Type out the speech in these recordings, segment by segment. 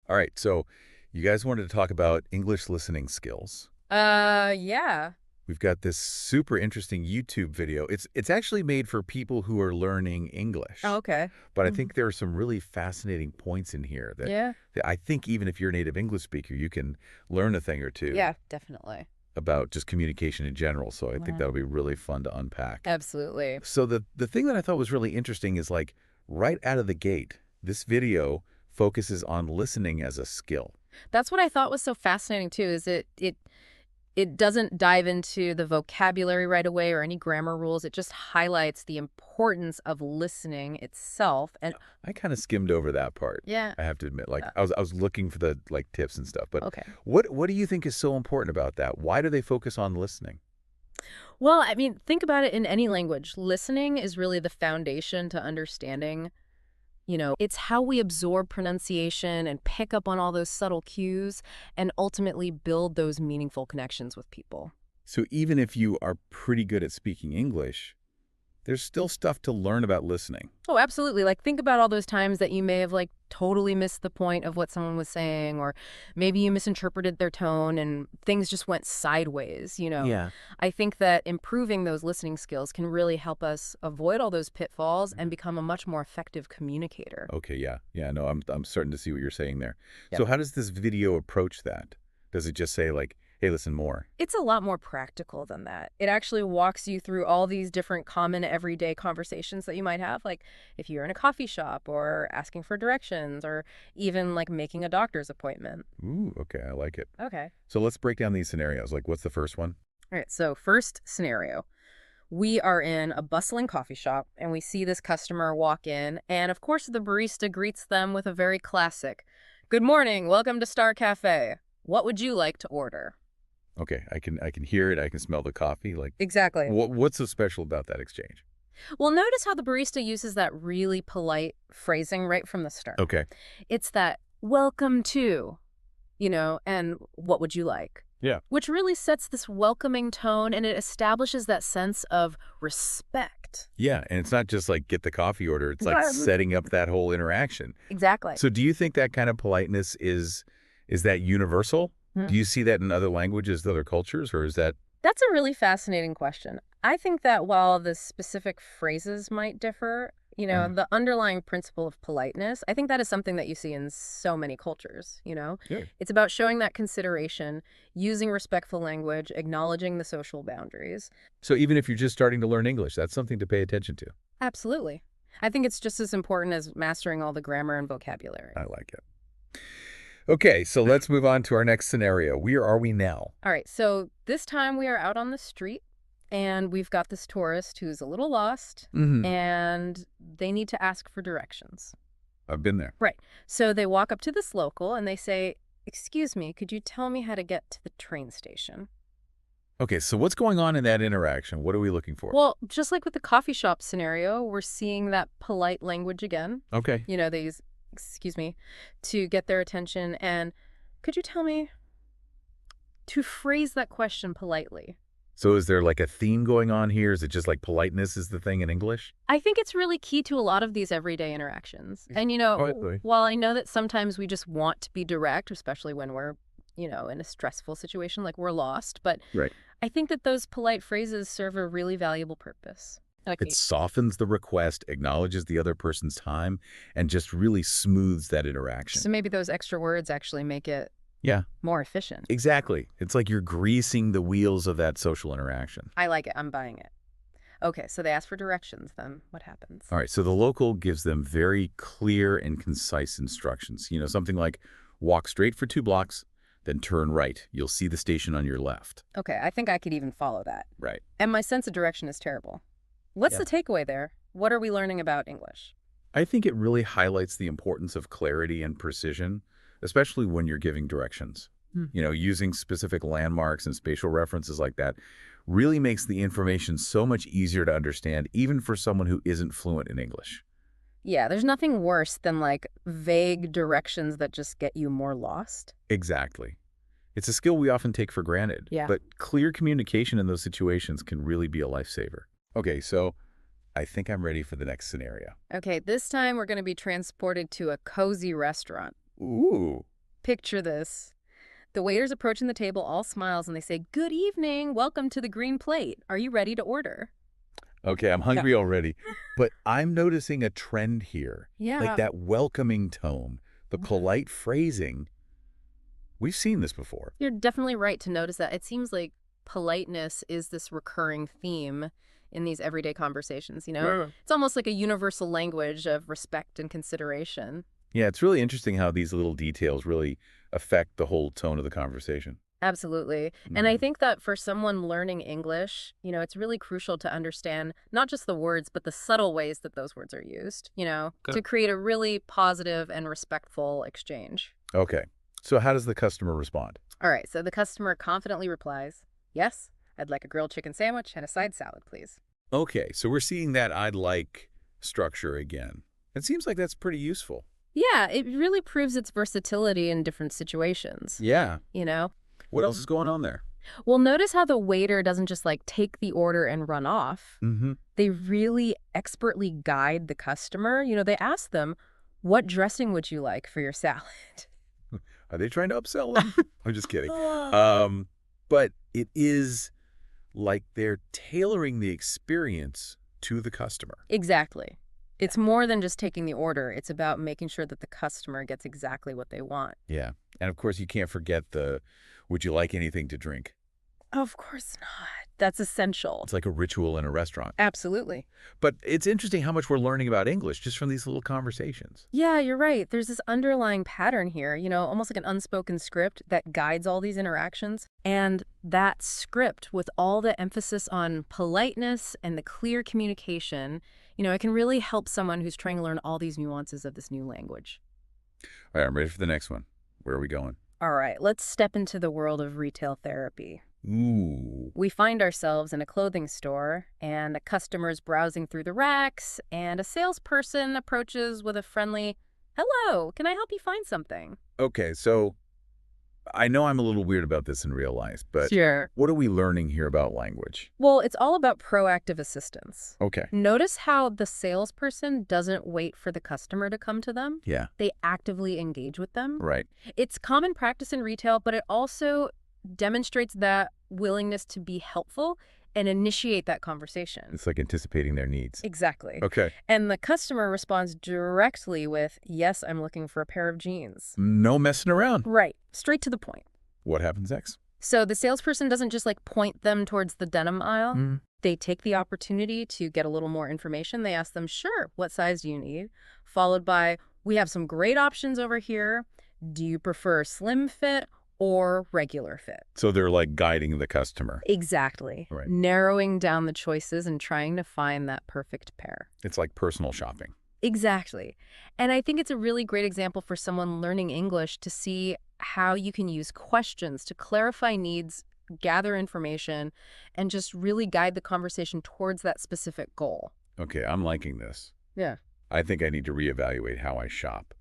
All right, so you guys wanted to talk about English listening skills. Yeah. We've got this super interesting YouTube video. It's actually made for people who are learning Oh, English. okay. But I Mhm. think there are some really fascinating points in here Yeah. that I think even if you're a native English speaker, you can learn a thing or two Yeah, definitely. about just communication in general. So I think Wow. that'll be really fun to unpack. Absolutely. So the thing that I thought was really interesting is like right out of the gate, this video focuses on listening as a skill. That's what I thought was so fascinating too, is it doesn't dive into the vocabulary right away or any grammar rules. It just highlights the importance of listening itself. And I kind of skimmed over that part. yeah, I have to admit, like uh, I was looking for the like tips and stuff. But okay. what do you think is so important about that? Why do they focus on listening? Well, I mean, think about it in any language. Listening is really the foundation to understanding. It's how we absorb pronunciation and pick up on all those subtle cues and ultimately build those meaningful connections with people. So even if you are pretty good at speaking English, there's still stuff to learn about listening. Oh, absolutely. Like, think about all those times that you may have, like, totally missed the point of what someone was saying, or maybe you misinterpreted their tone and things just went sideways. Yeah. I think that improving those listening skills can really help us avoid all those pitfalls and become a much more effective communicator. Okay, yeah. Yeah, no, I'm starting to see what you're saying there. Yep. So how does this video approach that? Does it just say like, "Hey, listen more"? It's a lot more practical than that. It actually walks you through all these different common everyday conversations that you might have, like if you're in a coffee shop or asking for directions or even like making a doctor's appointment. Ooh, okay, I like it. Okay. So let's break down these scenarios. Like, what's the first one? All right, so first scenario. We are in a bustling coffee shop and we see this customer walk in, and of course, the barista greets them with a very classic, "Good morning, welcome to Star Cafe. What would you like to order?" Okay, I can hear it. I can smell the coffee. Like, Exactly. what's so special about that exchange? Well, notice how the barista uses that really polite phrasing right from the start. Okay. It's that welcome to, and what would you like? Yeah. Which really sets this welcoming tone and it establishes that sense of respect. Yeah, and it's not just like get the coffee order. It's like setting up that whole interaction. Exactly. So do you think that kind of politeness is that universal? Do you see that in other languages, other cultures, or is that That's a really fascinating question. I think that while the specific phrases might differ, uh, the underlying principle of politeness, I think that is something that you see in so many cultures. good? It's about showing that consideration, using respectful language, acknowledging the social boundaries. So even if you're just starting to learn English, that's something to pay attention to. Absolutely. I think it's just as important as mastering all the grammar and vocabulary. I like it. Okay, so let's move on to our next scenario. Where are we now? All right, so this time we are out on the street and we've got this tourist who's a little lost Hmm. and they need to ask for directions. I've been there. Right. So they walk up to this local and they say, "Excuse me, could you tell me how to get to the train station?" Okay, so what's going on in that interaction? What are we looking for? Well, just like with the coffee shop scenario, we're seeing that polite language again. Okay. They use, "excuse me," to get their attention. And could you tell me to phrase that question politely? So is there like a theme going on here? Is it just like politeness is the thing in English? I think it's really key to a lot of these everyday interactions. And, Quietly. while I know that sometimes we just want to be direct, especially when we're in a stressful situation like we're lost, but Right. I think that those polite phrases serve a really valuable purpose. It Okay. softens the request, acknowledges the other person's time, and just really smooths that So interaction. maybe those extra words actually make it Yeah, more efficient. exactly. It's like you're greasing the wheels of that social interaction. I like it. I'm buying it. Okay, so they ask for directions, then what happens? All right, so the local gives them very clear and concise instructions. Something like walk straight for 2 blocks, then turn right. You'll see the station on your left. Okay, I think I could even follow that. Right. And my sense of direction is terrible. What's Yeah. the takeaway there? What are we learning about English? I think it really highlights the importance of clarity and precision, especially when you're giving directions. Hmm. Using specific landmarks and spatial references like that really makes the information so much easier to understand, even for someone who isn't fluent in English. Yeah, there's nothing worse than like vague directions that just get you more lost. Exactly. It's a skill we often take for granted, Yeah. but clear communication in those situations can really be a lifesaver. Okay, so I think I'm ready for the next scenario. Okay, this time we're going to be transported to a cozy restaurant. Ooh. Picture this. The waiter's approaching the table, all smiles, and they say, "Good evening, welcome to the green plate. Are you ready to order?" Okay, I'm hungry already. But I'm noticing a trend here. Like Yeah. that welcoming tone, the polite phrasing. We've seen this before. You're definitely right to notice that. It seems like politeness is this recurring theme in these everyday conversations, you know? Yeah. It's almost like a universal language of respect and consideration. Yeah, it's really interesting how these little details really affect the whole tone of the conversation. Absolutely. And I think that for someone learning English, it's really crucial to understand not just the words, but the subtle ways that those words are used, to create a really positive and respectful exchange. Okay, so how does the customer respond? All right, so the customer confidently replies, "Yes, I'd like a grilled chicken sandwich and a side salad, please." Okay, so we're seeing that I'd like structure again. It seems like that's pretty useful. Yeah, it really proves its versatility in different situations, Yeah. you know? What else is going on there? Well, notice how the waiter doesn't just take the order and run off. Mm-hmm. They really expertly guide the customer. They ask them, "What dressing would you like for your salad?" Are they trying to upsell them? I'm just kidding. But it is like they're tailoring the experience to the customer. Exactly. It's more than just taking the order. It's about making sure that the customer gets exactly what they want. Yeah. And of course, you can't forget would you like anything to drink? Of course not. That's essential. It's like a ritual in a restaurant. Absolutely. But it's interesting how much we're learning about English just from these little conversations. Yeah, you're right. There's this underlying pattern here, almost like an unspoken script that guides all these interactions. And that script, with all the emphasis on politeness and the clear communication, it can really help someone who's trying to learn all these nuances of this new language. All right, I'm ready for the next one. Where are we going? All right, let's step into the world of retail therapy. Ooh. We find ourselves in a clothing store, and a customer's browsing through the racks, and a salesperson approaches with a friendly, "Hello, can I help you find something?" Okay, so I know I'm a little weird about this in real life, but Sure. what are we learning here about language? Well, it's all about proactive assistance. Okay. Notice how the salesperson doesn't wait for the customer to come to them. Yeah, They actively engage with them. right. It's common practice in retail, but it also demonstrates that willingness to be helpful and initiate that conversation. It's like anticipating their needs. Exactly. Okay. And the customer responds directly with, "Yes, I'm looking for a pair of jeans." No messing around. Right. Straight to the point. What happens next? So the salesperson doesn't just point them towards the denim aisle. Mm. They take the opportunity to get a little more information. They ask them, "Sure, what size do you need?" Followed by, "We have some great options over here. Do you prefer slim fit or regular fit?" So they're like guiding the customer. Exactly. Right. Narrowing down the choices and trying to find that perfect pair. It's like personal shopping. Exactly. And I think it's a really great example for someone learning English to see how you can use questions to clarify needs, gather information, and just really guide the conversation towards that specific goal. Okay, I'm liking this. Yeah. I think I need to reevaluate how I shop.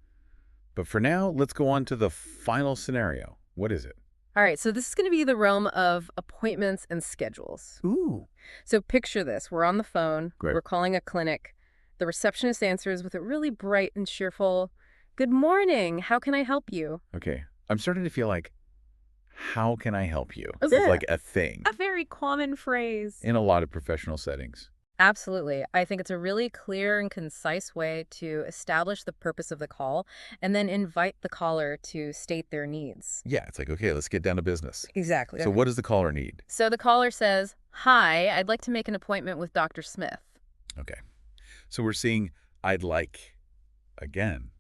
But for now, let's go on to the final scenario. What is it? All right, so this is going to be the realm of appointments and schedules. Ooh. So picture this. We're on the phone. Great. We're calling a clinic. The receptionist answers with a really bright and cheerful, "Good morning. How can I help you?" Okay. I'm starting to feel like, how can I help you? Yeah. It's like a thing A very common phrase. in a lot of professional settings. Absolutely. I think it's a really clear and concise way to establish the purpose of the call and then invite the caller to state their needs. Yeah, it's like, okay, let's get down to business. Exactly. So what does the caller need? So the caller says, "Hi, I'd like to make an appointment with Dr. Smith." Okay. So we're seeing I'd like again.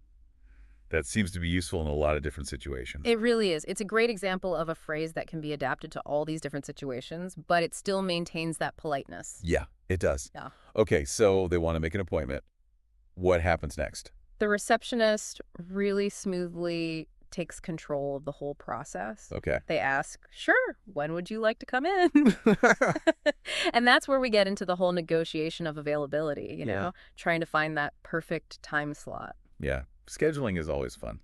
That seems to be useful in a lot of different situations. It really is. It's a great example of a phrase that can be adapted to all these different situations, but it still maintains that politeness. Yeah, it does. Yeah. Okay, so they want to make an appointment. What happens next? The receptionist really smoothly takes control of the whole process. Okay. They ask, "Sure, when would you like to come in?" And that's where we get into the whole negotiation of availability, Yeah. trying to find that perfect time slot. Yeah, scheduling is always fun.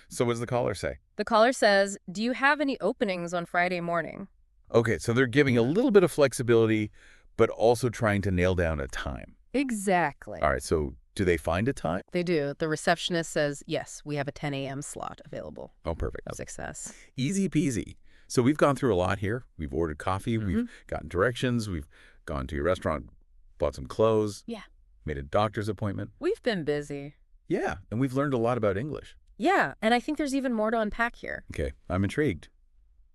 So what does the caller say? The caller says, "Do you have any openings on Friday morning?" Okay, so they're giving a little bit of flexibility, but also trying to nail down a time. Exactly. All right, so do they find a time? They do. The receptionist says, yes, we have a 10 a.m. slot available. Oh, perfect. Success. Easy peasy. So we've gone through a lot here. We've ordered coffee. Mm-hmm. We've gotten directions. We've gone to your restaurant, bought some clothes. Yeah. Made a doctor's appointment. We've been busy. Yeah, and we've learned a lot about English. Yeah, and I think there's even more to unpack here. Okay, I'm intrigued.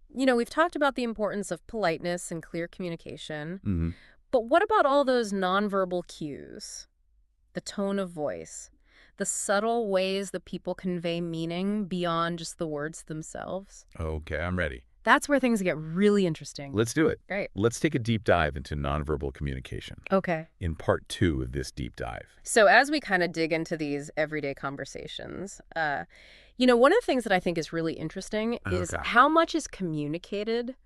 We've talked about the importance of politeness and clear communication. Mm-hmm. But what about all those nonverbal cues? The tone of voice, the subtle ways that people convey meaning beyond just the words themselves. Okay, I'm ready. That's where things get really interesting. Let's do it. Great. Let's take a deep dive into nonverbal communication Okay. in part 2 of this deep dive. So as we kind of dig into these everyday conversations, one of the things that I think is really interesting is Okay. how much is communicated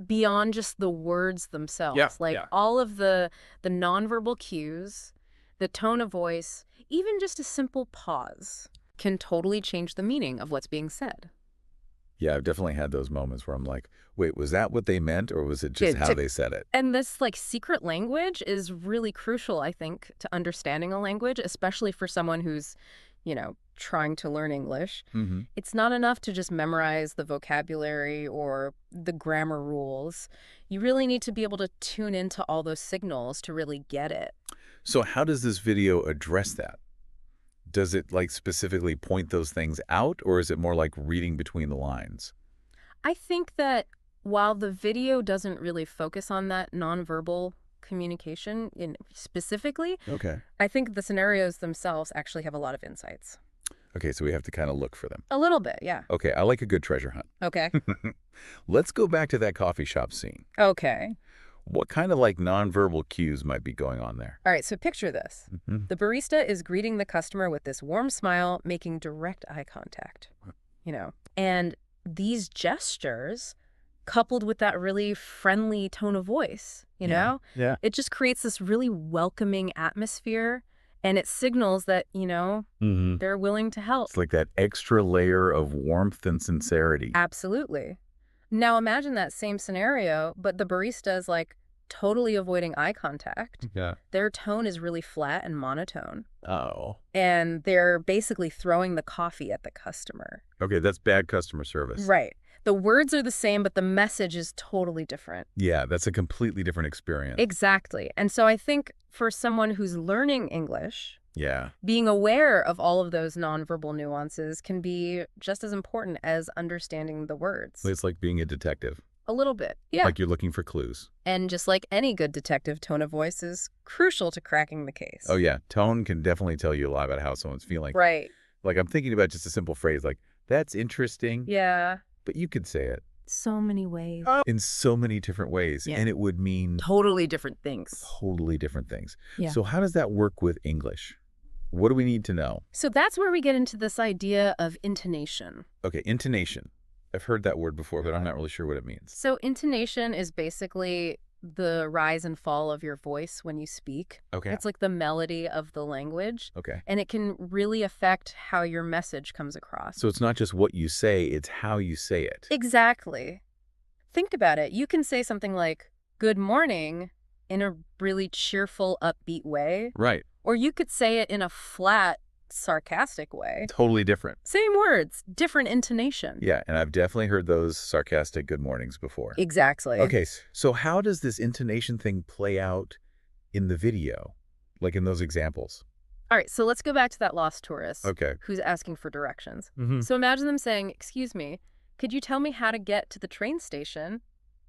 beyond just the words themselves. Yeah. All of the nonverbal cues, the tone of voice, even just a simple pause can totally change the meaning of what's being said. Yeah, I've definitely had those moments where I'm like, wait, was that what they meant or was it just how they said it? And this secret language is really crucial, I think, to understanding a language, especially for someone who's, trying to learn English. Mm-hmm. It's not enough to just memorize the vocabulary or the grammar rules. You really need to be able to tune into all those signals to really get it. So how does this video address that? Does it specifically point those things out, or is it more like reading between the lines? I think that while the video doesn't really focus on that nonverbal communication specifically, Okay. I think the scenarios themselves actually have a lot of insights. Okay, so we have to kind of look for them. A little bit, yeah. Okay, I like a good treasure hunt. Okay. Let's go back to that coffee shop scene. Okay. What kind of nonverbal cues might be going on there? All right, so picture this. Mm-hmm. The barista is greeting the customer with this warm smile, making direct eye contact, And these gestures, coupled with that really friendly tone of voice, Yeah. it just creates this really welcoming atmosphere, and it signals that, Mm-hmm. they're willing to help. It's like that extra layer of warmth and sincerity. Absolutely. Now imagine that same scenario, but the barista is totally avoiding eye contact. Yeah. Their tone is really flat and monotone. Oh. And they're basically throwing the coffee at the customer. Okay, that's bad customer service. Right. The words are the same, but the message is totally different. Yeah, that's a completely different experience. Exactly. And so I think for someone who's learning English, Yeah. being aware of all of those nonverbal nuances can be just as important as understanding the words. It's like being a detective. A little bit. Yeah. Like you're looking for clues. And just like any good detective, tone of voice is crucial to cracking the case. Oh, yeah. Tone can definitely tell you a lot about how someone's feeling. Right. I'm thinking about just a simple phrase that's interesting. Yeah. But you could say it So many ways. in so many different ways. Yeah. And it would mean Totally different things. totally different things. Yeah. So how does that work with English? What do we need to know? So that's where we get into this idea of intonation. Okay, intonation. I've heard that word before, but I'm not really sure what it means. So intonation is basically the rise and fall of your voice when you speak. Okay. It's like the melody of the language, Okay. and it can really affect how your message comes across. So it's not just what you say, it's how you say it. Exactly. Think about it. You can say something like, "Good morning," in a really cheerful, upbeat way, Right. or you could say it in a flat, sarcastic way. Totally different. Same words, different intonation. Yeah, and I've definitely heard those sarcastic good mornings before. Exactly. Okay, so how does this intonation thing play out in the video? Like in those examples? All right, so let's go back to that lost tourist Okay. who's asking for directions. Mm-hmm. So imagine them saying, "Excuse me, could you tell me how to get to the train station?"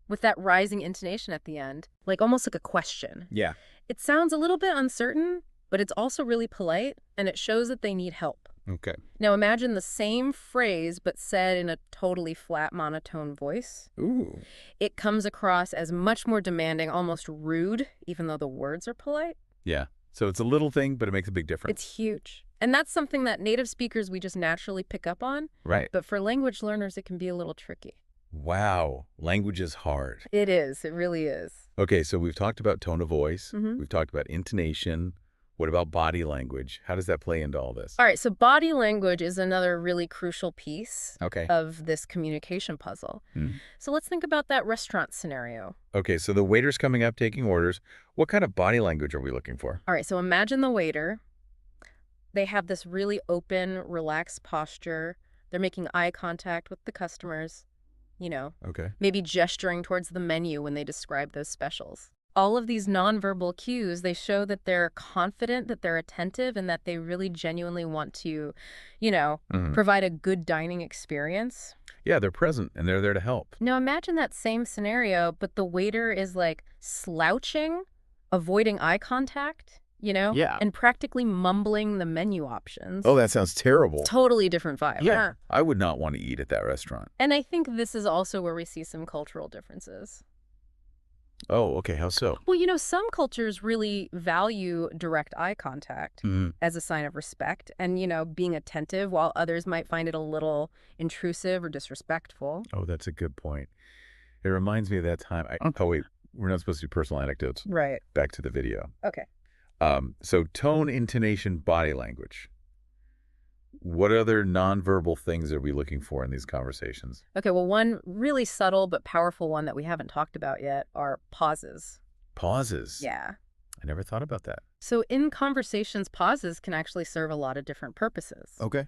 with that rising intonation at the end, almost like a question. Yeah. It sounds a little bit uncertain, but it's also really polite, and it shows that they need help. Okay. Now imagine the same phrase, but said in a totally flat, monotone voice. Ooh. It comes across as much more demanding, almost rude, even though the words are polite. Yeah. So it's a little thing, but it makes a big difference. It's huge. And that's something that native speakers, we just naturally pick up on. Right. But for language learners, it can be a little tricky. Wow. Language is hard. It is. It really is. Okay, so we've talked about tone of voice. Mhm. We've talked about intonation. What about body language? How does that play into all this? All right, so body language is another really crucial piece Okay. of this communication puzzle. Hmm. So let's think about that restaurant scenario. Okay, so the waiter's coming up taking orders. What kind of body language are we looking for? All right, so imagine the waiter. They have this really open, relaxed posture. They're making eye contact with the customers, you know, Okay. maybe gesturing towards the menu when they describe those specials. All of these nonverbal cues, they show that they're confident, that they're attentive, and that they really genuinely want to, Hmm. provide a good dining experience. Yeah, they're present and they're there to help. Now imagine that same scenario, but the waiter is like slouching, avoiding eye contact, Yeah. and practically mumbling the menu options. Oh, that sounds terrible. Totally different vibe. Yeah. I would not want to eat at that restaurant. And I think this is also where we see some cultural differences. Oh, okay. How so? Well, some cultures really value direct eye contact Mhm. as a sign of respect and, being attentive, while others might find it a little intrusive or disrespectful. Oh, that's a good point. It reminds me of that time. Oh, wait. We're not supposed to do personal anecdotes. Right. Back to the video. Okay. So tone, intonation, body language. What other nonverbal things are we looking for in these conversations? Okay, well, one really subtle but powerful one that we haven't talked about yet are pauses. Pauses. Yeah. I never thought about that. So in conversations, pauses can actually serve a lot of different purposes. Okay.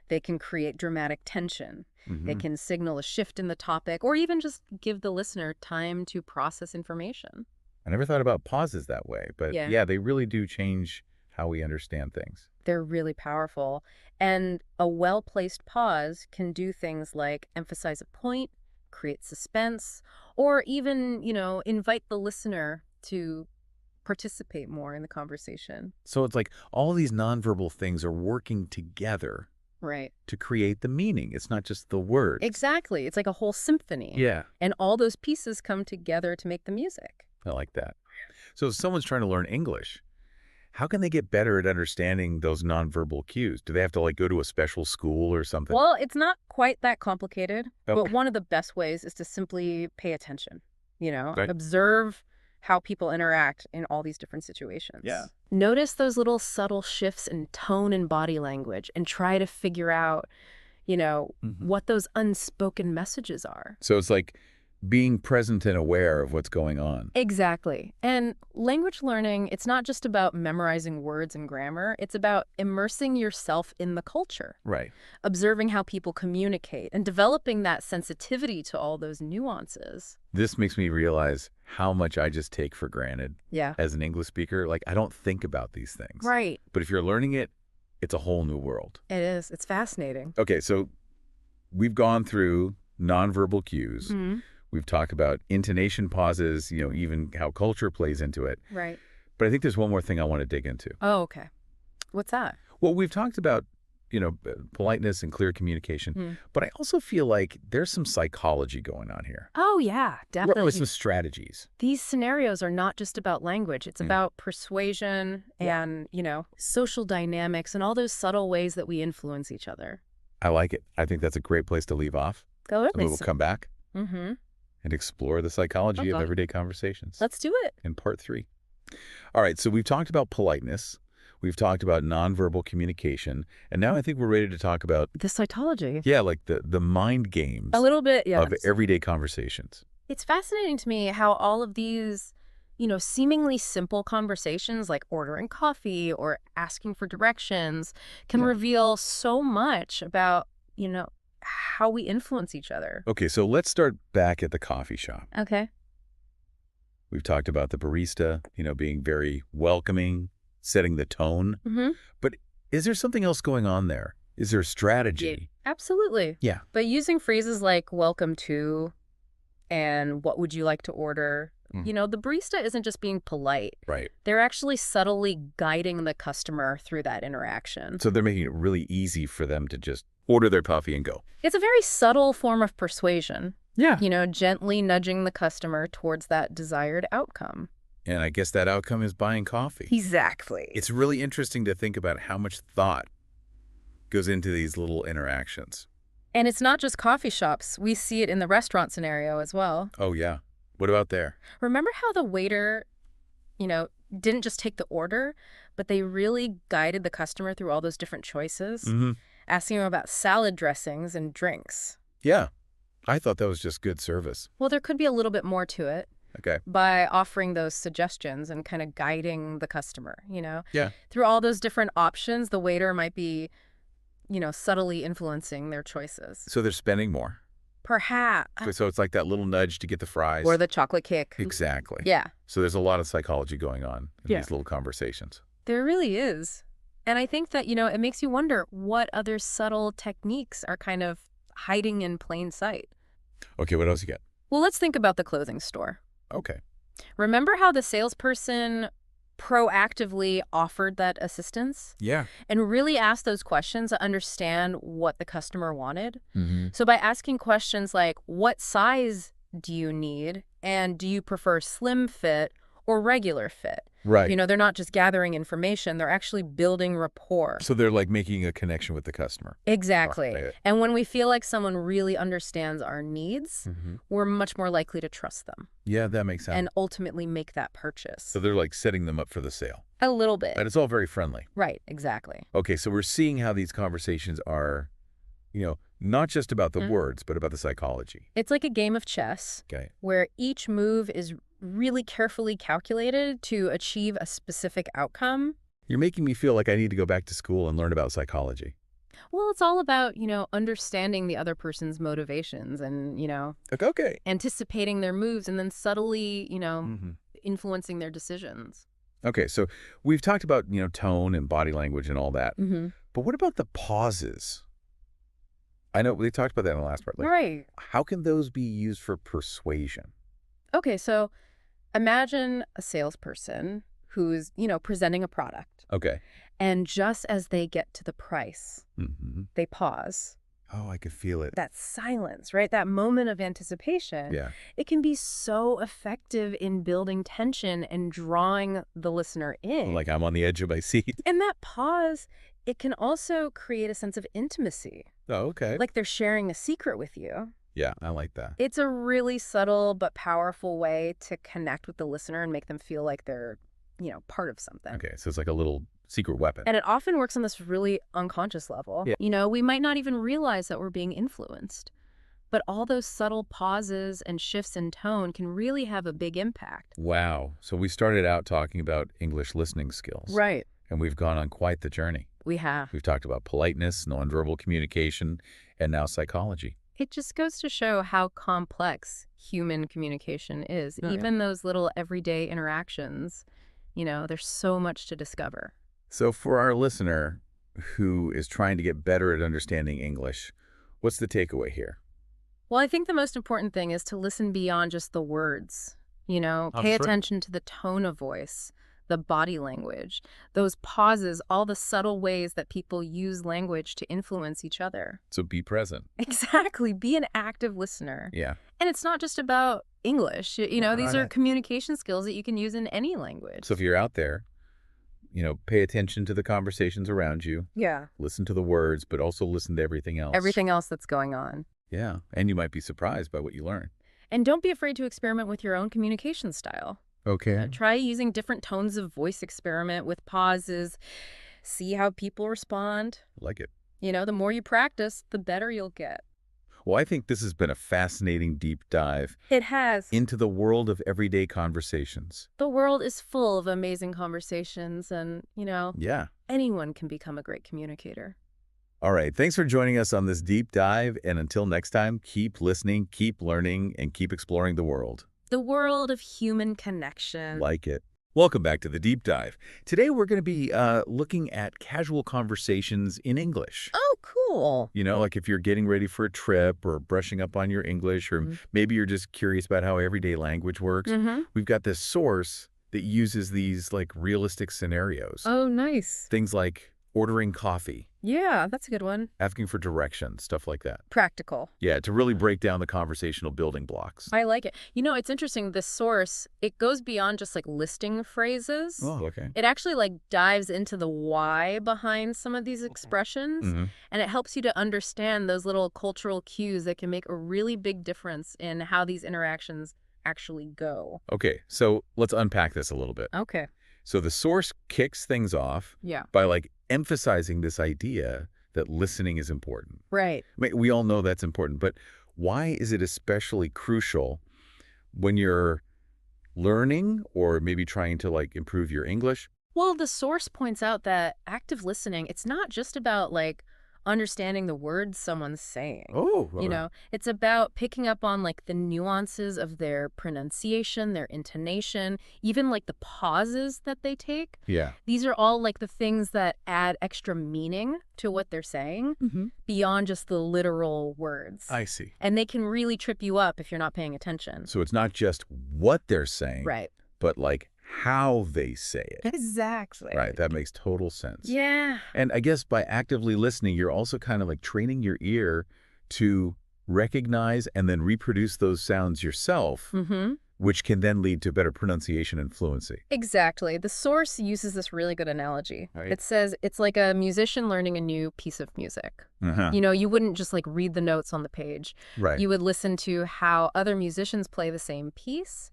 They can create dramatic tension. They Mhm. can signal a shift in the topic, or even just give the listener time to process information. I never thought about pauses that way, but Yeah. yeah, they really do change how we understand things. They're really powerful. And a well-placed pause can do things like emphasize a point, create suspense, or even, invite the listener to participate more in the conversation. So it's like all these nonverbal things are working together Right. to create the meaning. It's not just the words. Exactly. It's like a whole symphony. Yeah, And all those pieces come together to make the music. I like that. So if someone's trying to learn English, how can they get better at understanding those nonverbal cues? Do they have to go to a special school or something? Well, it's not quite that complicated, but Okay. one of the best ways is to simply pay attention, Right. observe how people interact in all these different situations. Yeah. Notice those little subtle shifts in tone and body language and try to figure out, Mhm. what those unspoken messages are. So it's like being present and aware of what's going on. Exactly. And language learning, it's not just about memorizing words and grammar. It's about immersing yourself in the culture, Right. observing how people communicate, and developing that sensitivity to all those nuances. This makes me realize how much I just take for granted Yeah. as an English speaker. I don't think about these things. Right. But if you're learning it, it's a whole new world. It is. It's fascinating. Okay, so we've gone through nonverbal cues. Mhm. We've talked about intonation pauses, even how culture plays into it. Right. But I think there's one more thing I want to dig into. Oh, okay. What's that? Well, we've talked about, politeness and clear communication, Hmm. but I also feel like there's some psychology going on here. Oh, yeah, definitely. With some strategies. These scenarios are not just about language. It's about persuasion and, social dynamics and all those subtle ways that we influence each other. I like it. I think that's a great place to leave off. Go with And we will come back Mm-hmm. and explore the psychology of Okay. everyday conversations Let's do it. in part 3. All right, so we've talked about politeness. We've talked about nonverbal communication. And now I think we're ready to talk about, The cytology. like the mind games A little bit, yes. of everyday conversations. It's fascinating to me how all of these, seemingly simple conversations like ordering coffee or asking for directions can reveal so much about, how we influence each other. Okay, so let's start back at the coffee shop. Okay. We've talked about the barista, being very welcoming, setting the tone. Mm-hmm. But is there something else going on there? Is there a strategy? Absolutely. Yeah. But using phrases like welcome to and what would you like to order, the barista isn't just being polite. Right. They're actually subtly guiding the customer through that interaction. So they're making it really easy for them to just order their coffee and go. It's a very subtle form of persuasion, Yeah. gently nudging the customer towards that desired outcome. And I guess that outcome is buying coffee. Exactly. It's really interesting to think about how much thought goes into these little interactions. And it's not just coffee shops. We see it in the restaurant scenario as well. Oh, yeah. What about there? Remember how the waiter, didn't just take the order, but they really guided the customer through all those different choices, Mm-hmm. asking them about salad dressings and drinks. Yeah. I thought that was just good service. Well, there could be a little bit more to it Okay. by offering those suggestions and kind of guiding the customer. Yeah. Through all those different options, the waiter might be, subtly influencing their choices. So they're spending more. Perhaps. So it's like that little nudge to get the fries. Or the chocolate cake. Exactly. Yeah. So there's a lot of psychology going on in Yeah. these little conversations. There really is. And I think that, it makes you wonder what other subtle techniques are kind of hiding in plain sight. Okay, what else you got? Well, let's think about the clothing store. Okay. Remember how the salesperson proactively offered that assistance Yeah. and really asked those questions to understand what the customer wanted? Mm-hmm. So by asking questions like, what size do you need? And do you prefer slim fit or regular fit? Right. They're not just gathering information, they're actually building rapport. So they're like making a connection with the customer. Exactly. Right. And when we feel like someone really understands our needs, Mm-hmm. we're much more likely to trust them Yeah, that makes sense. and ultimately make that purchase. So they're like setting them up for the sale. A little bit. But it's all very friendly. Right, exactly. Okay, so we're seeing how these conversations are, not just about the words, but about the psychology. It's like a game of chess Okay. where each move is really carefully calculated to achieve a specific outcome. You're making me feel like I need to go back to school and learn about psychology. Well, it's all about, understanding the other person's motivations and, Okay. anticipating their moves and then subtly, Mm-hmm. influencing their decisions. Okay, so we've talked about, tone and body language and all that. Mm-hmm. But what about the pauses? I know we talked about that in the last part. Like, Right. how can those be used for persuasion? Okay, so imagine a salesperson who's, presenting a product. Okay. And just as they get to the price, Mm-hmm. they pause. Oh, I could feel it. That silence, right? That moment of anticipation. Yeah. It can be so effective in building tension and drawing the listener in. Like I'm on the edge of my seat. And that pause, it can also create a sense of intimacy. Oh, okay. Like they're sharing a secret with you. Yeah, I like that. It's a really subtle but powerful way to connect with the listener and make them feel like they're, part of something. Okay, so it's like a little secret weapon. And it often works on this really unconscious level. Yeah. We might not even realize that we're being influenced. But all those subtle pauses and shifts in tone can really have a big impact. Wow. So we started out talking about English listening skills. Right. And we've gone on quite the journey. We have. We've talked about politeness, nonverbal communication, and now psychology. It just goes to show how complex human communication is. Oh, yeah. Even those little everyday interactions, there's so much to discover. So for our listener who is trying to get better at understanding English, what's the takeaway here? Well, I think the most important thing is to listen beyond just the words. Pay sure. attention to the tone of voice, the body language, those pauses, all the subtle ways that people use language to influence each other. So be present. Exactly. Be an active listener. Yeah. And it's not just about English. These are Right. communication skills that you can use in any language. So if you're out there, pay attention to the conversations around you. Yeah. Listen to the words, but also listen to everything else. Everything else that's going on. Yeah. And you might be surprised by what you learn. And don't be afraid to experiment with your own communication style. Okay. Try using different tones of voice, experiment with pauses, see how people respond. Like it. The more you practice, the better you'll get. Well, I think this has been a fascinating deep dive It has. into the world of everyday conversations. The world is full of amazing conversations and, Yeah. anyone can become a great communicator. All right. Thanks for joining us on this deep dive. And until next time, keep listening, keep learning, and keep exploring the world. The world of human connection. Like it. Welcome back to the deep dive. Today, we're going to be looking at casual conversations in English. Oh, cool. Like if you're getting ready for a trip or brushing up on your English, or maybe you're just curious about how everyday language works. Mm-hmm. We've got this source that uses these like realistic scenarios. Oh, nice. Things like ordering coffee, Yeah, that's a good one. asking for directions, stuff like that. Practical. Yeah, to really break down the conversational building blocks. I like it. It's interesting. This source, it goes beyond just like listing phrases. Oh, okay. It actually like dives into the why behind some of these expressions. Mm-hmm. And it helps you to understand those little cultural cues that can make a really big difference in how these interactions actually go. Okay, so let's unpack this a little bit. Okay. So the source kicks things off Yeah. by like emphasizing this idea that listening is important. Right. I mean, we all know that's important, but why is it especially crucial when you're learning or maybe trying to like improve your English? Well, the source points out that active listening, it's not just about like understanding the words someone's saying. Oh, It's about picking up on like the nuances of their pronunciation, their intonation, even like the pauses that they take. yeah. These are all like the things that add extra meaning to what they're saying beyond just the literal words. I see. And they can really trip you up if you're not paying attention. So it's not just what they're saying, Right. but like how they say it. Exactly. Right. That makes total sense. Yeah. And I guess by actively listening, you're also kind of like training your ear to recognize and then reproduce those sounds yourself, which can then lead to better pronunciation and fluency. Exactly. The source uses this really good analogy. Right. It says it's like a musician learning a new piece of music. Uh-huh. You wouldn't just like read the notes on the page. Right. You would listen to how other musicians play the same piece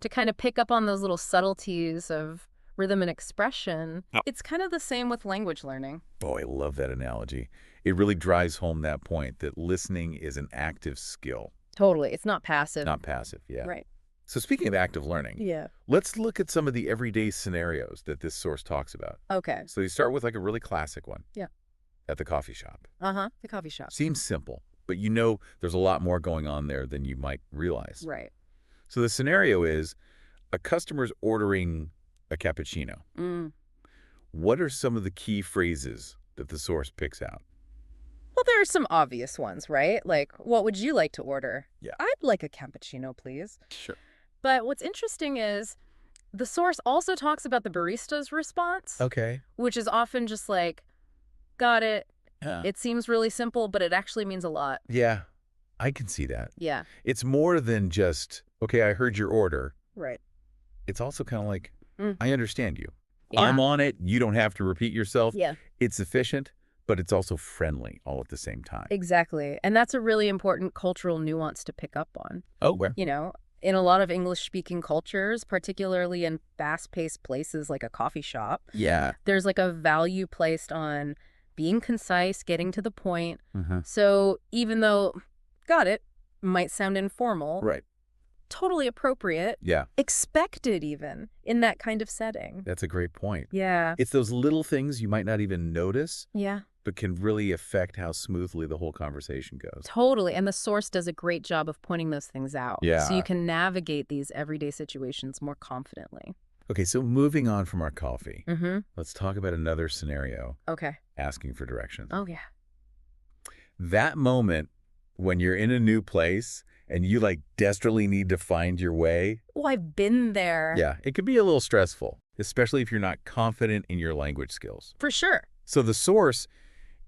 to kind of pick up on those little subtleties of rhythm and expression. Oh. It's kind of the same with language learning. Oh, I love that analogy. It really drives home that point that listening is an active skill, Totally. It's not passive. not passive. Yeah. Right. So speaking of active learning, Yeah. let's look at some of the everyday scenarios that this source talks about. Okay. So you start with like a really classic one. Yeah. At the coffee shop. Uh-huh. The coffee shop. Seems simple, but you know there's a lot more going on there than you might realize. Right. So the scenario is a customer's ordering a cappuccino. What are some of the key phrases that the source picks out? Well, there are some obvious ones, right? Like, what would you like to order? Yeah. I'd like a cappuccino, please. Sure. But what's interesting is the source also talks about the barista's response, Okay. which is often just like, got it. Yeah. It seems really simple, but it actually means a lot. Yeah, I can see that. Yeah. It's more than just, okay, I heard your order. Right. It's also kind of like, Mm. I understand you. Yeah. I'm on it. You don't have to repeat yourself. Yeah. It's efficient, but it's also friendly all at the same time. Exactly. And that's a really important cultural nuance to pick up on. Oh, where? In a lot of English-speaking cultures, particularly in fast-paced places like a coffee shop, Yeah. there's like a value placed on being concise, getting to the point. Uh-huh. So even though, got it, might sound informal, Right. totally appropriate, Yeah, expected even in that kind of setting. that's a great point. Yeah. It's those little things you might not even notice, Yeah, but can really affect how smoothly the whole conversation goes. totally. And the source does a great job of pointing those things out. Yeah. So you can navigate these everyday situations more confidently. Okay, so moving on from our coffee, Mm-hmm. let's talk about another scenario, Okay. asking for directions. Oh, yeah. That moment when you're in a new place and you like desperately need to find your way, Oh, I've been there. yeah, it can be a little stressful, especially if you're not confident in your language skills. For sure. So the source,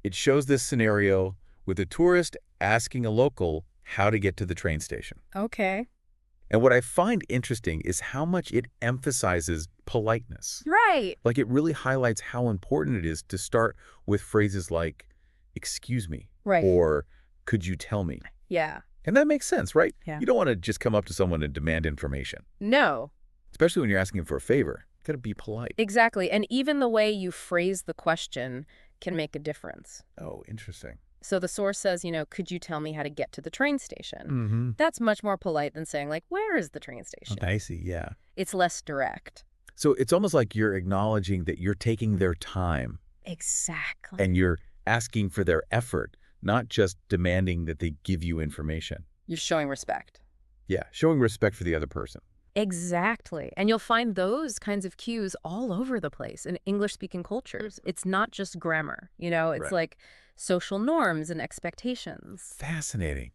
it shows this scenario with a tourist asking a local how to get to the train station. Okay. And what I find interesting is how much it emphasizes politeness. Right. Like it really highlights how important it is to start with phrases like, excuse me, Right. or could you tell me? Yeah. And that makes sense, right? Yeah. You don't want to just come up to someone and demand information, No. especially when you're asking them for a favor. You got to be polite. Exactly. And even the way you phrase the question can make a difference. Oh, interesting. So the source says, could you tell me how to get to the train station? Mm-hmm. That's much more polite than saying, like, where is the train station? I see, yeah. It's less direct. So it's almost like you're acknowledging that you're taking their time Exactly. and you're asking for their effort, not just demanding that they give you information. You're showing respect. Yeah, showing respect for the other person. Exactly. And you'll find those kinds of cues all over the place in English-speaking cultures. It's not just grammar, it's Right. like social norms and expectations. Fascinating.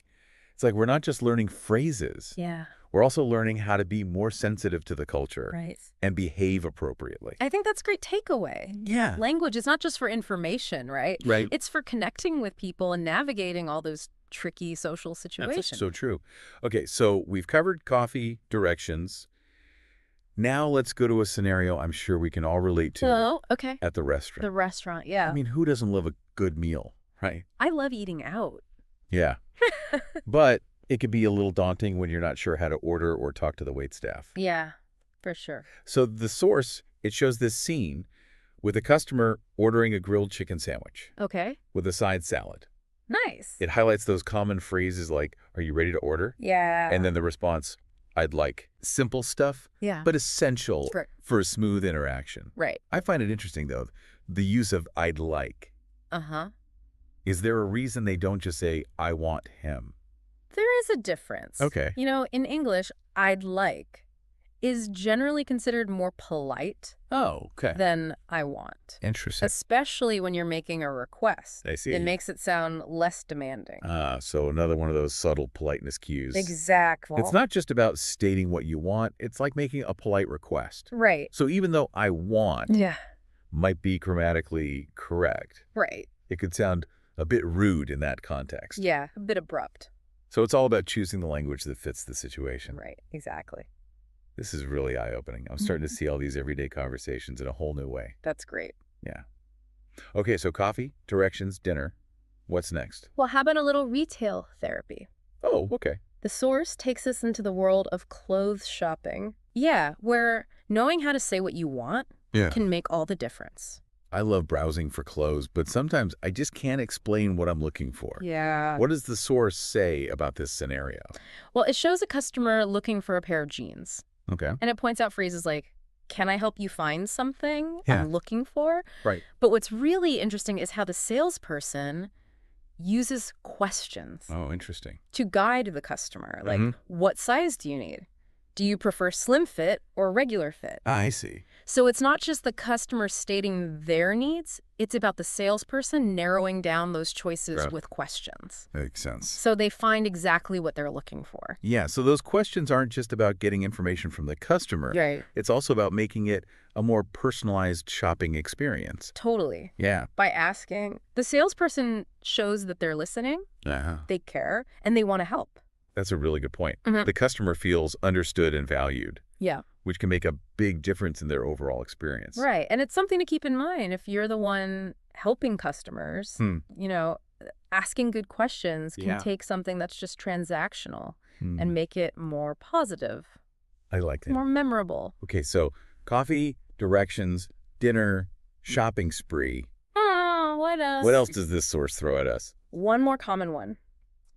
It's like we're not just learning phrases. Yeah, We're also learning how to be more sensitive to the culture right. and behave appropriately. I think that's a great takeaway. Yeah. Language is not just for information, right? Right. It's for connecting with people and navigating all those tricky social That's situations. so true. Okay, so we've covered coffee directions. Now let's go to a scenario I'm sure we can all relate to Oh, okay. at the restaurant. The restaurant, yeah. I mean, who doesn't love a good meal, right? I love eating out. Yeah. But it can be a little daunting when you're not sure how to order or talk to the waitstaff. Yeah, for sure. So the source, It shows this scene with a customer ordering a grilled chicken sandwich Okay. with a side salad. Nice. It highlights those common phrases like, "Are you ready to order?" Yeah. And then the response, "I'd like." Simple stuff, Yeah. but essential Right. for a smooth interaction. Right. I find it interesting, though, the use of "I'd like." Uh-huh. Is there a reason they don't just say, "I want him"? There is a difference. Okay. In English, I'd like is generally considered more polite Oh, okay. than I want, Interesting. especially when you're making a request. I see. It makes it sound less demanding. So another one of those subtle politeness cues. Exactly. It's not just about stating what you want. It's like making a polite request. Right. So even though "I want" Yeah. might be grammatically correct, Right. it could sound a bit rude in that context. Yeah. A bit abrupt. So it's all about choosing the language that fits the situation. Right. Exactly. This is really eye-opening. I'm starting to see all these everyday conversations in a whole new way. That's great. Yeah. Okay, so coffee, directions, dinner. What's next? Well, how about a little retail therapy? Oh, okay. The source takes us into the world of clothes shopping. Yeah, where knowing how to say what you want can make all the difference. I love browsing for clothes, but sometimes I just can't explain what I'm looking for. Yeah. What does the source say about this scenario? Well, it shows a customer looking for a pair of jeans. Okay. And it points out phrases like, "Can I help you find something Yeah. I'm looking for?" Right. But what's really interesting is how the salesperson uses questions Oh, interesting. to guide the customer. Like, Mhm. what size do you need? Do you prefer slim fit or regular fit? I see. So it's not just the customer stating their needs, it's about the salesperson narrowing down those choices Right. with questions. Makes sense. So they find exactly what they're looking for. Yeah, so those questions aren't just about getting information from the customer. Right. It's also about making it a more personalized shopping experience. Totally. Yeah. By asking, the salesperson shows that they're listening, they care, and they want to help. That's a really good point. Mhm. The customer feels understood and valued, Yeah. which can make a big difference in their overall experience. Right. And it's something to keep in mind if you're the one helping customers. Asking good questions can Yeah. take something that's just transactional Hmm. and make it more positive, I like that. more memorable. Okay, so coffee, directions, dinner, shopping spree. Oh, what else? What else does this source throw at us? One more common one.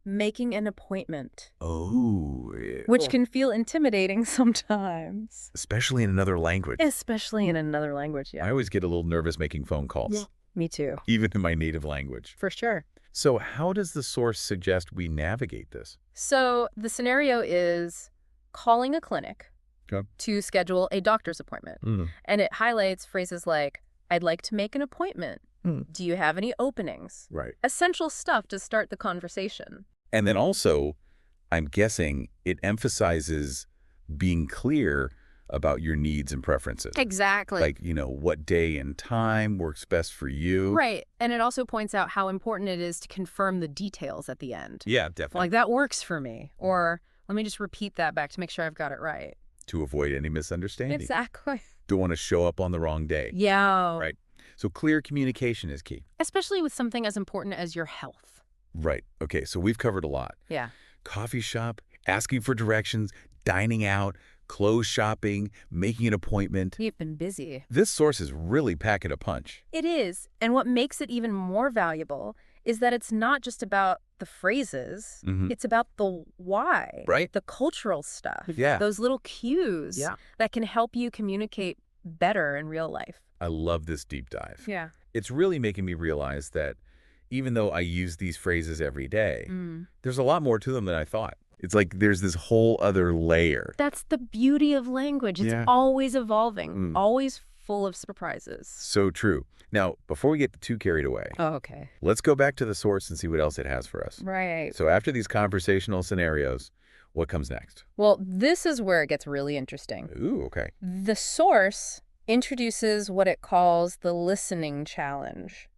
Making an appointment, Oh. which can feel intimidating sometimes. Especially in another language. Especially in another language, I yeah. always get a little nervous making phone calls, Yeah. Me too. even in my native language. For sure. So how does the source suggest we navigate this? So the scenario is calling a clinic Okay. to schedule a doctor's appointment. And it highlights phrases like, "I'd like to make an appointment. Do you have any openings?" Right. Essential stuff to start the conversation. And then also, I'm guessing it emphasizes being clear about your needs and preferences. Exactly. Like, what day and time works best for you. Right. And it also points out how important it is to confirm the details at the end. Yeah, definitely. Like, that works for me. Or let me just repeat that back to make sure I've got it right. To avoid any misunderstanding. Exactly. Don't want to show up on the wrong day. Yeah. Right. So clear communication is key. Especially with something as important as your health. Right. Okay, so we've covered a lot. Yeah. Coffee shop, asking for directions, dining out, clothes shopping, making an appointment. You've been busy. This source is really packing a punch. It is. And what makes it even more valuable is that it's not just about the phrases. Mhm. It's about the why. Right. The cultural stuff. Yeah. Those little cues that can help you communicate better in real life. I love this deep dive. Yeah. It's really making me realize that even though I use these phrases every day, there's a lot more to them than I thought. It's like there's this whole other layer. That's the beauty of language. It's Yeah. always evolving, always full of surprises. So true. Now, before we get too carried away, Oh, okay. let's go back to the source and see what else it has for us. Right. So after these conversational scenarios, what comes next? Well, this is where it gets really interesting. Ooh, okay. The source introduces what it calls the listening challenge.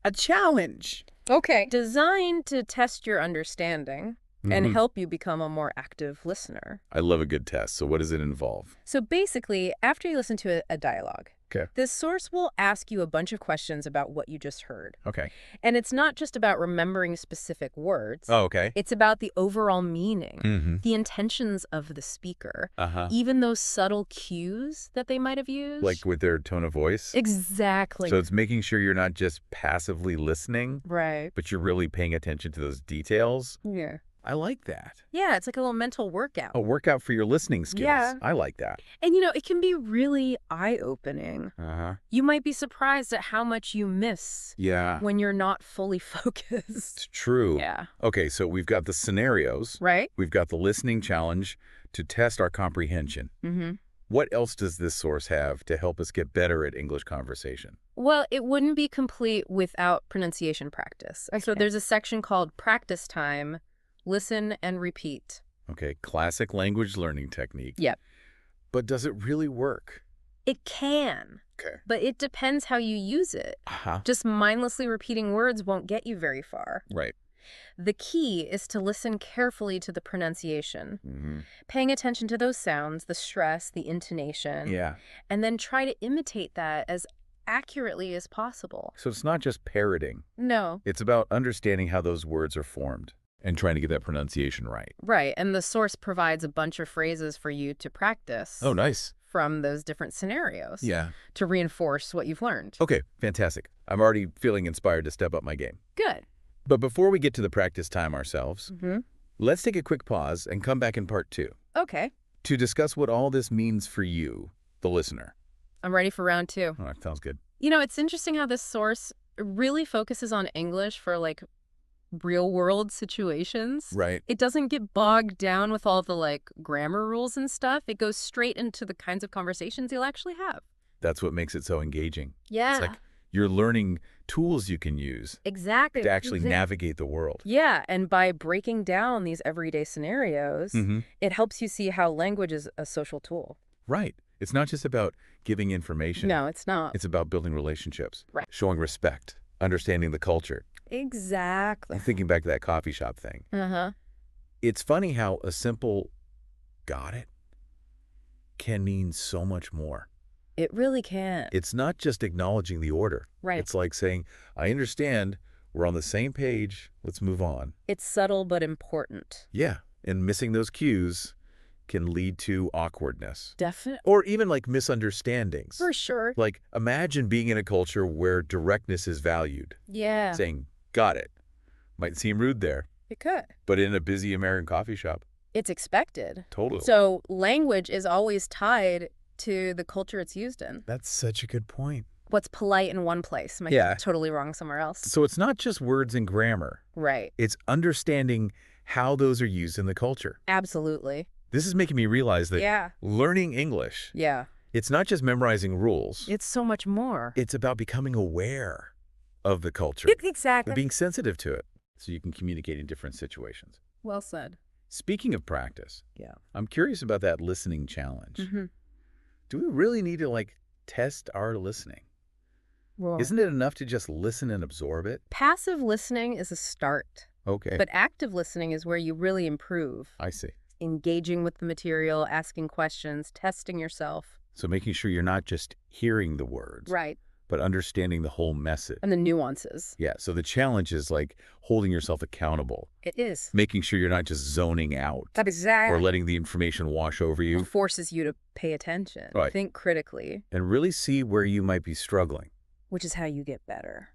A challenge. Okay. Designed to test your understanding and Mhm. help you become a more active listener. I love a good test. So what does it involve? So basically, after you listen to a dialogue, Okay. This source will ask you a bunch of questions about what you just heard. Okay. And it's not just about remembering specific words. Oh, okay. It's about the overall meaning, Mm-hmm. the intentions of the speaker, Uh-huh. even those subtle cues that they might have used. Like with their tone of voice? Exactly. So it's making sure you're not just passively listening, Right. but you're really paying attention to those details. Yeah. I like that. Yeah, it's like a little mental workout. A workout for your listening skills. Yeah. I like that. And, it can be really eye-opening. Uh-huh. You might be surprised at how much you miss Yeah. when you're not fully focused. It's true. Yeah. Okay, so we've got the scenarios. Right? We've got the listening challenge to test our comprehension. Mm-hmm. What else does this source have to help us get better at English conversation? Well, it wouldn't be complete without pronunciation practice. So Okay. there's a section called Practice Time, Listen and Repeat. Okay, classic language learning technique. Yep. But does it really work? It can, Okay. but it depends how you use it. Uh-huh. Just mindlessly repeating words won't get you very far. Right. The key is to listen carefully to the pronunciation, Mm-hmm. paying attention to those sounds, the stress, the intonation, Yeah. and then try to imitate that as accurately as possible. So it's not just parroting. No. It's about understanding how those words are formed and trying to get that pronunciation right. Right, and the source provides a bunch of phrases for you to practice Oh, nice. from those different scenarios Yeah. to reinforce what you've learned. Okay, fantastic. I'm already feeling inspired to step up my game. Good. But before we get to the practice time ourselves, Mm-hmm. let's take a quick pause and come back in part 2 Okay, to discuss what all this means for you, the listener. I'm ready for round 2. All right, sounds good. It's interesting how this source really focuses on English for, real-world situations. Right. It doesn't get bogged down with all the, grammar rules and stuff. It goes straight into the kinds of conversations you'll actually have. That's what makes it so engaging. Yeah. It's like you're learning tools you can use Exactly. to actually navigate the world. Yeah, and by breaking down these everyday scenarios, Mm-hmm. it helps you see how language is a social tool. Right. It's not just about giving information. No, it's not. It's about building relationships, Right. showing respect, understanding the culture. Exactly. I'm thinking back to that coffee shop thing. Uh-huh. It's funny how a simple "got it" can mean so much more. It really can. It's not just acknowledging the order. Right. It's like saying, I understand, we're on the same page, let's move on. It's subtle but important. Yeah, and missing those cues can lead to awkwardness. Definitely. Or even like misunderstandings. For sure. Like imagine being in a culture where directness is valued. Yeah. Saying, got it. Might seem rude there, It could. but in a busy American coffee shop, It's expected. totally. So language is always tied to the culture it's used in. That's such a good point. What's polite in one place might Yeah. be totally wrong somewhere else. So it's not just words and grammar. Right. It's understanding how those are used in the culture. Absolutely. This is making me realize that Yeah. learning English, Yeah. it's not just memorizing rules. It's so much more. It's about becoming aware of the culture Exactly. and being sensitive to it so you can communicate in different situations. Well said. Speaking of practice, Yeah. I'm curious about that listening challenge. Mm-hmm. Do we really need to test our listening? Well, Isn't it enough to just listen and absorb it? passive listening is a start, Okay, but active listening is where you really improve. I see. Engaging with the material, asking questions, testing yourself. So making sure you're not just hearing the words, Right. but understanding the whole message. And the nuances. Yeah, so the challenge is holding yourself accountable, It is. making sure you're not just zoning out That exactly. or letting the information wash over you, forces you to pay attention, Right. think critically, and really see where you might be struggling. which is how you get better.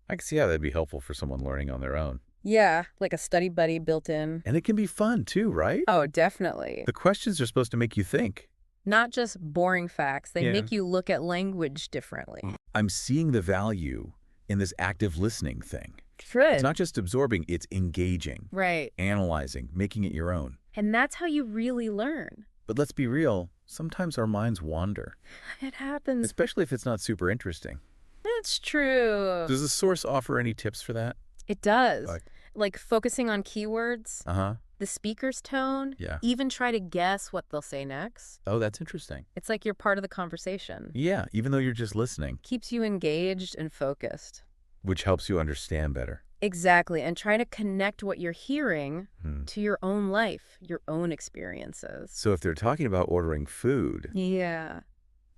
I can see how that'd be helpful for someone learning on their own. Yeah, like a study buddy built in. And it can be fun too, right? Oh, definitely. The questions are supposed to make you think. Not just boring facts. They Yeah. make you look at language differently. I'm seeing the value in this active listening thing. Good. It's not just absorbing, it's engaging, Right. analyzing, making it your own. And that's how you really learn. But let's be real, sometimes our minds wander, It happens. especially if it's not super interesting. That's true. Does the source offer any tips for that? It does. Like- Like focusing on keywords, Uh-huh. the speaker's tone, Yeah. even try to guess what they'll say next. Oh, that's interesting. It's like you're part of the conversation. Yeah, even though you're just listening, Keeps you engaged and focused. which helps you understand better. Exactly. And try to connect what you're hearing Hmm. to your own life, your own experiences. So if they're talking about ordering food, Yeah.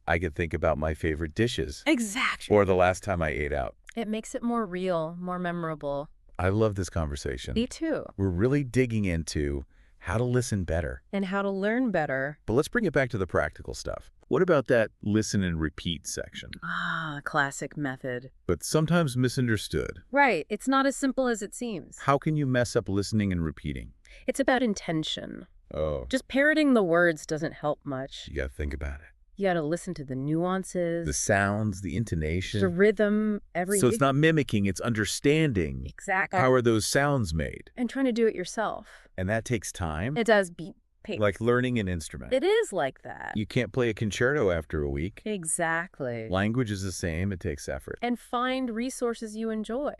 I could think about my favorite dishes Exactly. or the last time I ate out. It makes it more real, more memorable. I love this conversation. Me too. We're really digging into how to listen better. And how to learn better. But let's bring it back to the practical stuff. What about that listen and repeat section? Ah, classic method. But sometimes misunderstood. Right. It's not as simple as it seems. How can you mess up listening and repeating? It's about intention. Oh, Just parroting the words doesn't help much. you gotta think about it. You got to listen to the nuances, The sounds, the intonation. the rhythm, everything. So it's not mimicking, it's understanding. Exactly. How are those sounds made? And trying to do it yourself. And that takes time. It does beat pace. Like learning an instrument. It is like that. You can't play a concerto after a week. Exactly. Language is the same, it takes effort. And find resources you enjoy.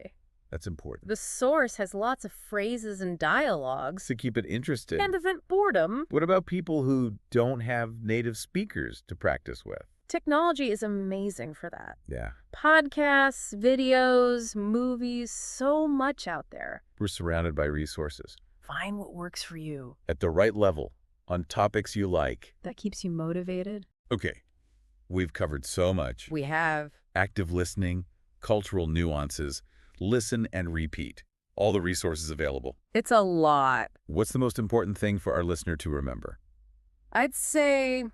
That's important. The source has lots of phrases and dialogues. To keep it interesting. And prevent boredom. What about people who don't have native speakers to practice with? Technology is amazing for that. Yeah. Podcasts, videos, movies, so much out there. We're surrounded by resources. Find what works for you. At the right level, on topics you like. That keeps you motivated. Okay. We've covered so much. We have. Active listening, cultural nuances, listen and repeat. All the resources available. It's a lot. What's the most important thing for our listener to remember? I'd say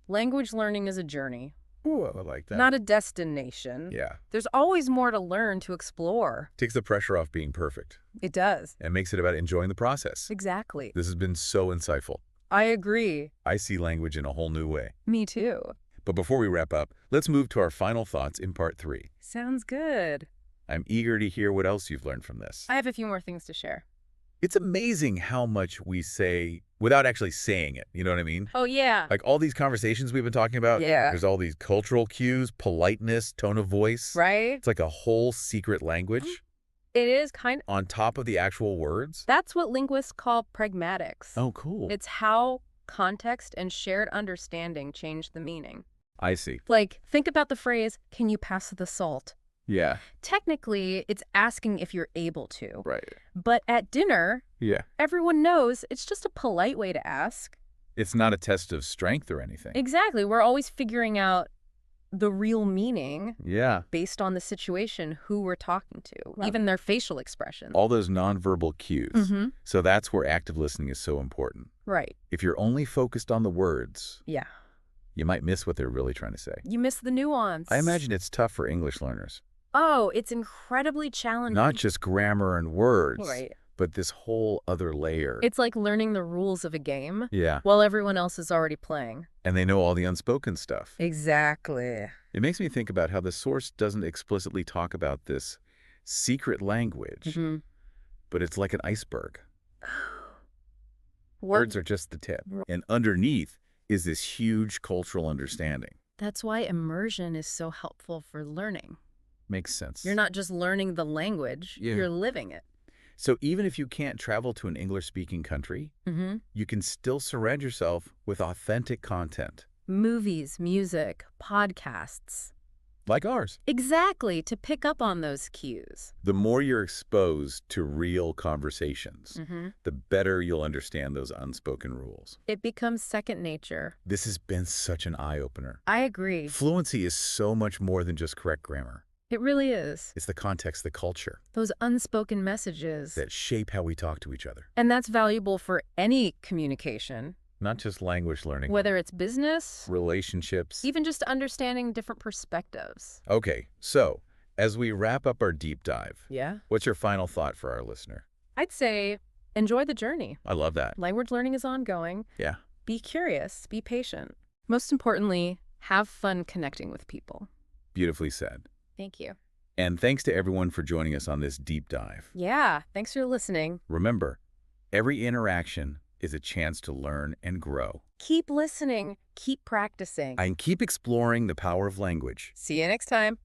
language learning is a journey, Ooh, I like that. not a destination. Yeah. There's always more to learn, to explore. Takes the pressure off being perfect It does. and makes it about enjoying the process. Exactly. This has been so insightful. I agree. I see language in a whole new way. Me too. But before we wrap up, let's move to our final thoughts in part 3. Sounds good. I'm eager to hear what else you've learned from this. I have a few more things to share. It's amazing how much we say without actually saying it. You know what I mean? Oh, yeah. Like all these conversations we've been talking about, Yeah. there's all these cultural cues, politeness, tone of voice. Right? It's like a whole secret language It is kind of. on top of the actual words. That's what linguists call pragmatics. Oh, cool. It's how context and shared understanding change the meaning. I see. Like, think about the phrase, "Can you pass the salt?" Yeah. Technically, it's asking if you're able to. Right. But at dinner, Yeah. everyone knows it's just a polite way to ask. It's not a test of strength or anything. Exactly. We're always figuring out the real meaning Yeah. based on the situation, who we're talking to, even their facial expressions. All those nonverbal cues. Mm-hmm. So that's where active listening is so important. Right. If you're only focused on the words, Yeah. you might miss what they're really trying to say. You miss the nuance. I imagine it's tough for English learners. Oh, it's incredibly challenging. Not just grammar and words, Right. but this whole other layer. It's like learning the rules of a game Yeah. while everyone else is already playing. And they know all the unspoken stuff. Exactly. It makes me think about how the source doesn't explicitly talk about this secret language, Mm-hmm. but it's like an iceberg. Words are just the tip. And underneath is this huge cultural understanding. That's why immersion is so helpful for learning. Makes sense. You're not just learning the language, Yeah. you're living it. So even if you can't travel to an English-speaking country, Mm-hmm. you can still surround yourself with authentic content, Movies, music, podcasts. like ours. Exactly, to pick up on those cues. The more you're exposed to real conversations, Mm-hmm. the better you'll understand those unspoken rules. It becomes second nature. This has been such an eye-opener. I agree. Fluency is so much more than just correct grammar. It really is. It's the context, the culture Those unspoken messages. that shape how we talk to each other. And that's valuable for any communication, Not just language learning, whether it's business, relationships. even just understanding different perspectives. Okay, so as we wrap up our deep dive, Yeah. what's your final thought for our listener? I'd say enjoy the journey. I love that. Language learning is ongoing. Yeah. Be curious, be patient. Most importantly, have fun connecting with people. Beautifully said. Thank you. And thanks to everyone for joining us on this deep dive. Yeah, thanks for listening. Remember, every interaction is a chance to learn and grow. Keep listening, keep practicing. And keep exploring the power of language. See you next time.